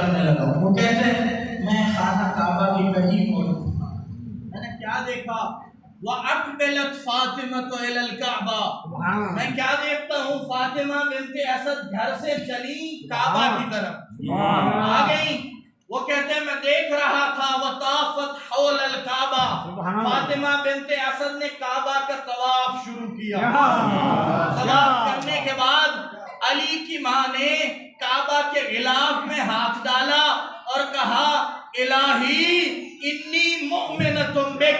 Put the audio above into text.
کرنے لگا ہوں۔ وہ کہتے ہیں میں خانہ کعبہ کی کہیں موجود تھا، میں نے کیا دیکھا؟ وَأَقْبَلَتْ فَاطِمَةُ إِلَى الْكَعْبَةِ، میں کیا دیکھتا ہوں؟ فاطمہ بنت اسد گھر سے چلی کعبہ کی طرف آ گئی۔ وہ کہتے ہیں میں دیکھ رہا تھا وَطَافَتْ حَوْلَ الْكَعْبَةِ، فاطمہ بنت اسد نے کعبہ کا طواف شروع کیا۔ طواف کرنے کے بعد علی کی ماں نے کعبہ کے غلاف میں ہاتھ ڈالا اور کہا الہی انی مؤمنۃ بک،